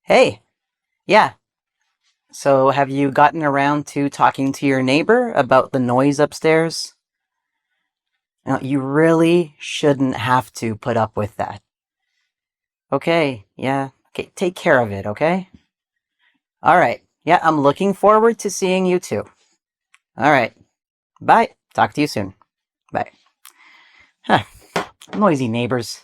Hey, yeah. So have you gotten around to talking to your neighbor about the noise upstairs? Now, you really shouldn't have to put up with that. Okay, yeah. Okay, take care of it, okay? All right. Yeah, I'm looking forward to seeing you too. All right. Bye. Talk to you soon. Bye. Huh. Noisy neighbors.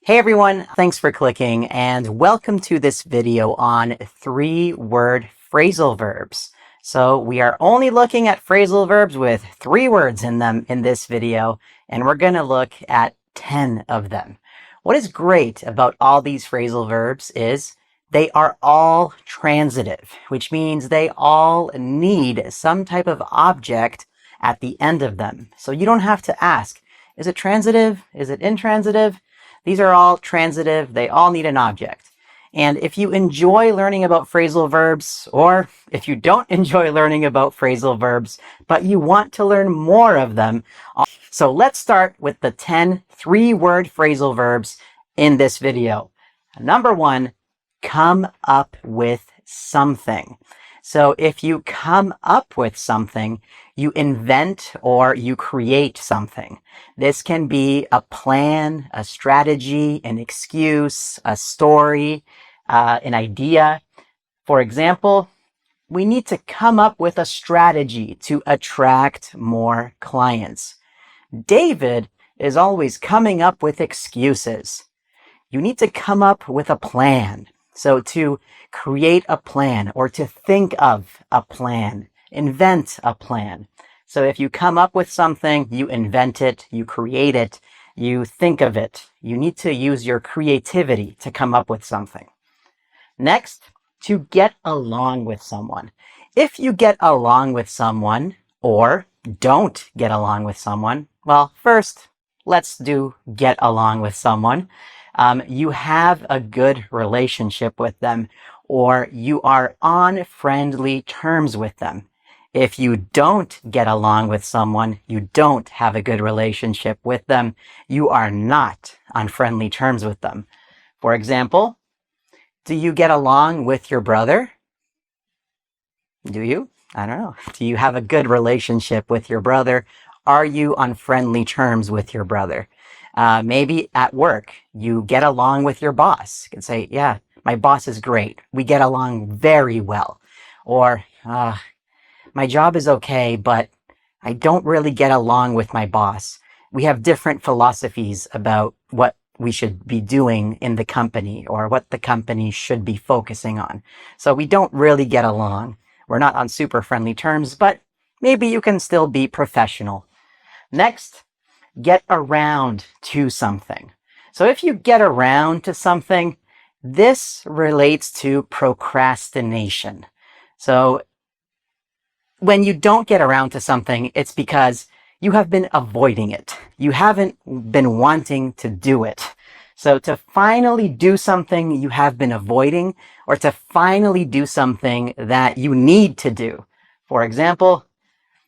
Hey everyone, thanks for clicking and welcome to this video on 3-word phrasal verbs. So we are only looking at phrasal verbs with 3 words in them in this video, and we're going to look at 10 of them. What is great about all these phrasal verbs is they are all transitive, which means they all need some type of object at the end of them. So you don't have to ask, is it transitive? Is it intransitive? These are all transitive. They all need an object. And if you enjoy learning about phrasal verbs, or if you don't enjoy learning about phrasal verbs, but you want to learn more of them, so let's start with the 10 3-word phrasal verbs in this video. Number 1, come up with something. So if you come up with something, you invent or you create something. This can be a plan, a strategy, an excuse, a story, an idea. For example, we need to come up with a strategy to attract more clients. David is always coming up with excuses. You need to come up with a plan. So to create a plan or to think of a plan, invent a plan. So if you come up with something, you invent it, you create it, you think of it. You need to use your creativity to come up with something. Next, to get along with someone. If you get along with someone or don't get along with someone, well, first, let's do get along with someone. You have a good relationship with them, or you are on friendly terms with them. If you don't get along with someone, you don't have a good relationship with them, you are not on friendly terms with them. For example, do you get along with your brother? Do you? I don't know. Do you have a good relationship with your brother? Are you on friendly terms with your brother? Maybe at work, you get along with your boss. You can say, yeah, my boss is great. We get along very well. Or, my job is okay, but I don't really get along with my boss. We have different philosophies about what we should be doing in the company or what the company should be focusing on. So we don't really get along. We're not on super friendly terms, but maybe you can still be professional. Next, get around to something. So if you get around to something, this relates to procrastination. So when you don't get around to something, it's because you have been avoiding it. You haven't been wanting to do it. So to finally do something you have been avoiding, or to finally do something that you need to do. For example,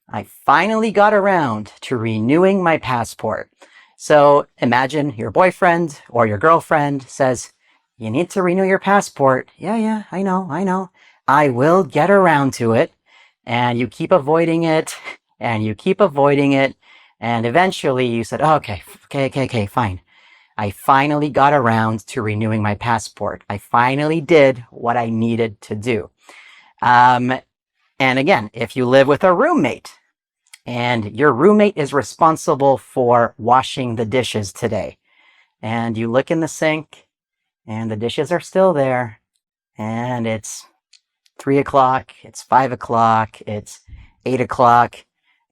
I finally got around to renewing my passport. So imagine your boyfriend or your girlfriend says, you need to renew your passport. Yeah, I know. I will get around to it. And you keep avoiding it, and you keep avoiding it, and eventually you said, oh, okay, fine. I finally got around to renewing my passport. I finally did what I needed to do. And again, if you live with a roommate, and your roommate is responsible for washing the dishes today, and you look in the sink, and the dishes are still there, and it's 3 o'clock, it's 5 o'clock, it's 8 o'clock.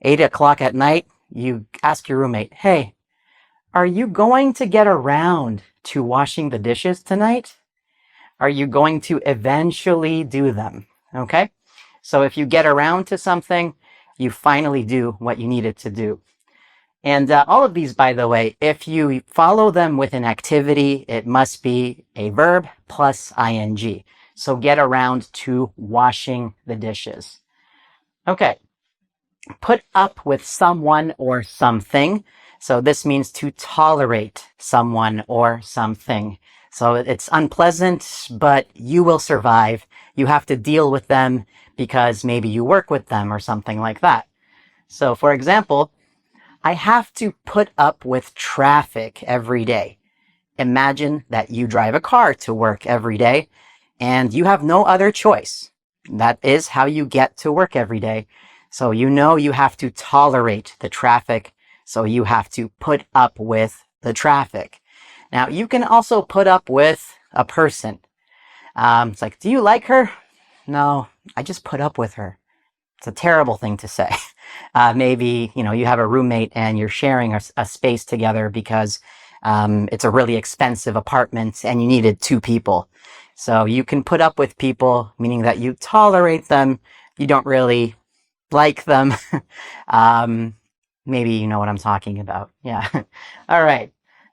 8 o'clock at night, you ask your roommate, hey, are you going to get around to washing the dishes tonight? Are you going to eventually do them? Okay? So if you get around to something, you finally do what you needed to do. And all of these, by the way, if you follow them with an activity, it must be a verb plus ing. So get around to washing the dishes. Okay. Put up with someone or something. So this means to tolerate someone or something. So it's unpleasant, but you will survive. You have to deal with them because maybe you work with them or something like that. So, for example, I have to put up with traffic every day. Imagine that you drive a car to work every day and you have no other choice. That is how you get to work every day. So you know you have to tolerate the traffic. So you have to put up with the traffic. Now you can also put up with a person. It's like, do you like her? No, I just put up with her. It's a terrible thing to say. Maybe, you have a roommate and you're sharing a space together because it's a really expensive apartment and you needed two people. So you can put up with people, meaning that you tolerate them. You don't really like them. Maybe you know what I'm talking about. Yeah. All right.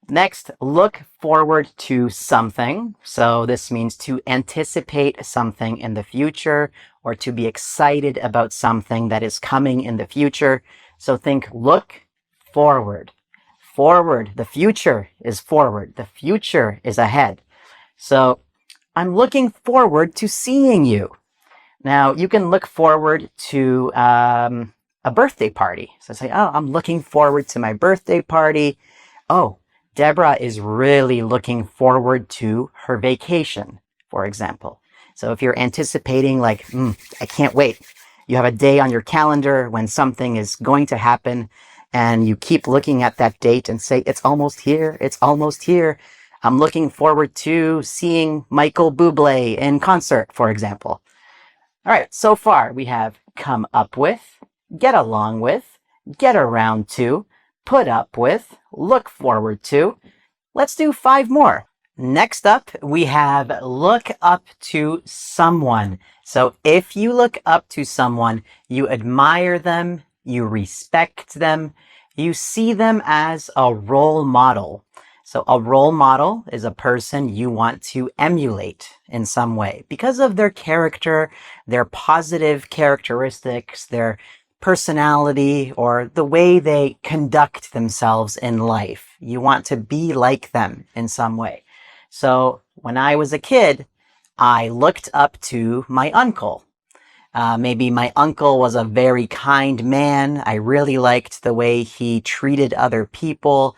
Next, look forward to something. So this means to anticipate something in the future or to be excited about something that is coming in the future. So think look forward. Forward. The future is forward. The future is ahead. So I'm looking forward to seeing you. Now you can look forward to a birthday party. So say, oh, I'm looking forward to my birthday party. Oh, Deborah is really looking forward to her vacation, for example. So if you're anticipating like, I can't wait. You have a day on your calendar when something is going to happen and you keep looking at that date and say, it's almost here. It's almost here. I'm looking forward to seeing Michael Bublé in concert, for example. All right, so far we have come up with, get along with, get around to, put up with, look forward to. Let's do 5 more. Next up, we have look up to someone. So if you look up to someone, you admire them, you respect them, you see them as a role model. So a role model is a person you want to emulate in some way because of their character, their positive characteristics, their personality, or the way they conduct themselves in life. You want to be like them in some way. So when I was a kid, I looked up to my uncle. Maybe my uncle was a very kind man. I really liked the way he treated other people.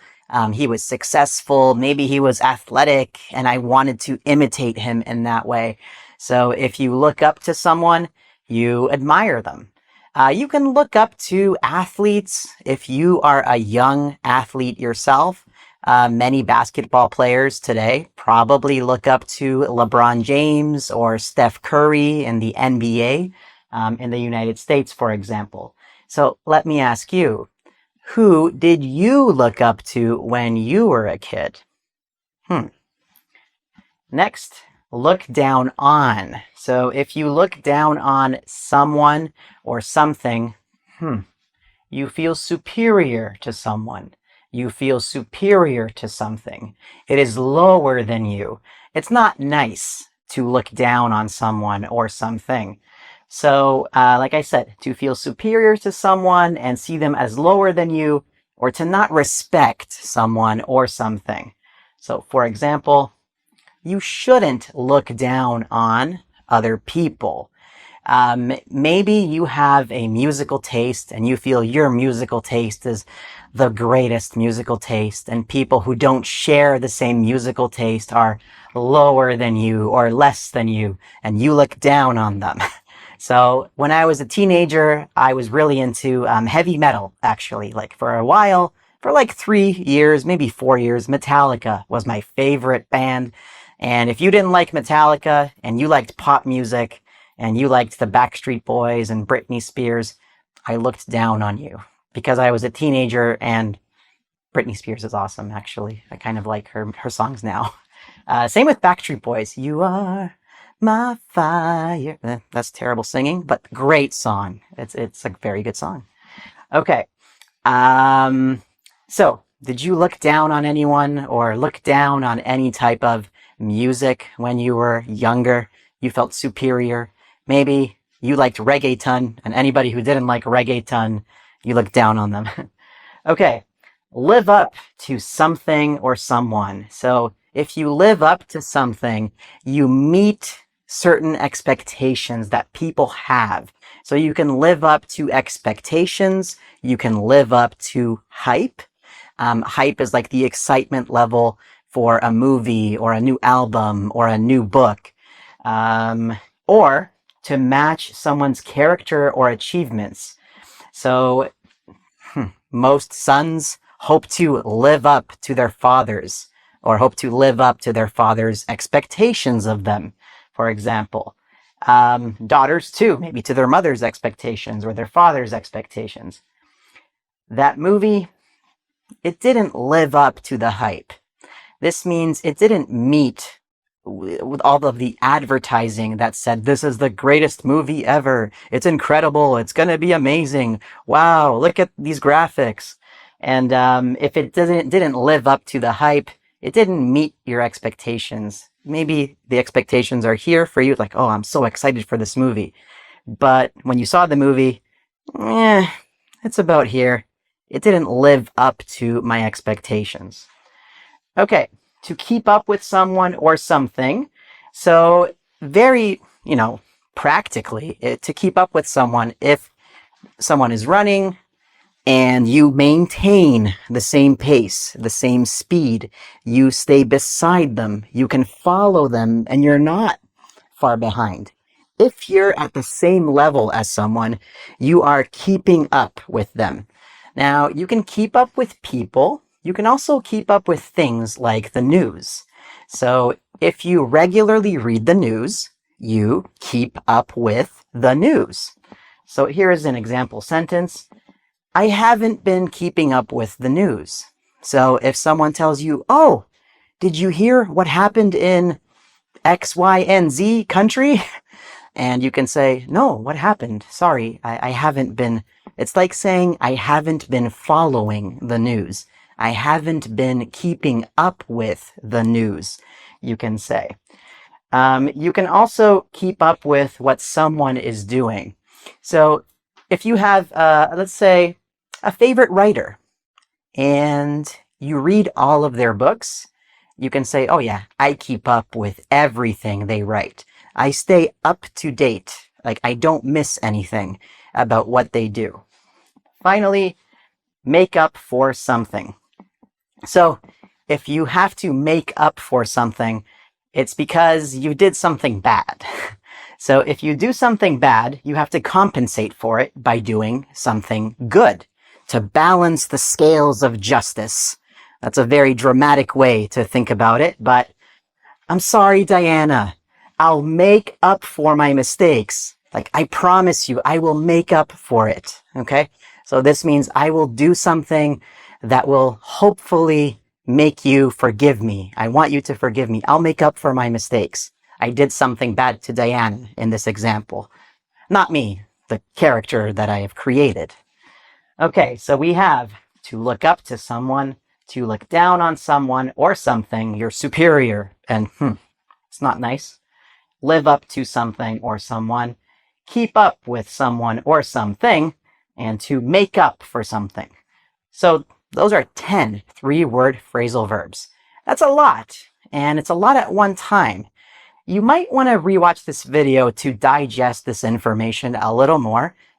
He was successful. Maybe he was athletic, and I wanted to imitate him in that way. So if you look up to someone, you admire them. You can look up to athletes if you are a young athlete yourself. Many basketball players today probably look up to LeBron James or Steph Curry in the NBA, in the United States, for example. So let me ask you, who did you look up to when you were a kid? Next, look down on. So if you look down on someone or something, you feel superior to someone. You feel superior to something. It is lower than you. It's not nice to look down on someone or something. So, like I said, to feel superior to someone and see them as lower than you, or to not respect someone or something. So, for example, you shouldn't look down on other people. Maybe you have a musical taste and you feel your musical taste is the greatest musical taste, and people who don't share the same musical taste are lower than you or less than you, and you look down on them. So when I was a teenager, I was really into heavy metal, actually. Like for a while, for like 3 years, maybe 4 years, Metallica was my favorite band. And if you didn't like Metallica and you liked pop music and you liked the Backstreet Boys and Britney Spears, I looked down on you because I was a teenager, and Britney Spears is awesome, actually. I kind of like her songs now. Same with Backstreet Boys. You are my fire. That's terrible singing, but great song. It's a very good song. Okay. So did you look down on anyone or look down on any type of music when you were younger? You felt superior. Maybe you liked reggaeton, and anybody who didn't like reggaeton, you looked down on them. Okay. Live up to something or someone. So if you live up to something, you meet certain expectations that people have. So you can live up to expectations. You can live up to hype. Hype is like the excitement level for a movie or a new album or a new book. Or to match someone's character or achievements. So most sons hope to live up to their fathers or hope to live up to their father's expectations of them, for example. Daughters too, maybe to their mother's expectations or their father's expectations. That movie, it didn't live up to the hype. This means it didn't meet with all of the advertising that said, this is the greatest movie ever. It's incredible. It's going to be amazing. Wow, look at these graphics. And if it didn't live up to the hype, it didn't meet your expectations. Maybe the expectations are here for you, like, oh, I'm so excited for this movie. But when you saw the movie, it's about here. It didn't live up to my expectations. Okay, to keep up with someone or something. So very, practically, to keep up with someone, if someone is running and you maintain the same pace, the same speed, you stay beside them, you can follow them, and you're not far behind. If you're at the same level as someone, you are keeping up with them. Now, you can keep up with people. You can also keep up with things like the news. So if you regularly read the news, you keep up with the news. So here is an example sentence. I haven't been keeping up with the news. So if someone tells you, oh, did you hear what happened in X, Y, and Z country? And you can say, no, what happened? Sorry, I haven't been. It's like saying, I haven't been following the news. I haven't been keeping up with the news, you can say. You can also keep up with what someone is doing. So if you have, let's say, a favorite writer and you read all of their books, you can say, oh yeah, I keep up with everything they write. I stay up to date. Like I don't miss anything about what they do. Finally, make up for something. So if you have to make up for something, it's because you did something bad. So if you do something bad, you have to compensate for it by doing something good to balance the scales of justice. That's a very dramatic way to think about it, but I'm sorry, Diana. I'll make up for my mistakes. Like, I promise you, I will make up for it. Okay? So this means I will do something that will hopefully make you forgive me. I want you to forgive me. I'll make up for my mistakes. I did something bad to Diana in this example. Not me, the character that I have created. Okay, so we have to look up to someone, to look down on someone or something, your superior, and it's not nice. Live up to something or someone, keep up with someone or something, and to make up for something. So those are 10 three-word phrasal verbs. That's a lot, and it's a lot at one time. You might want to rewatch this video to digest this information a little more,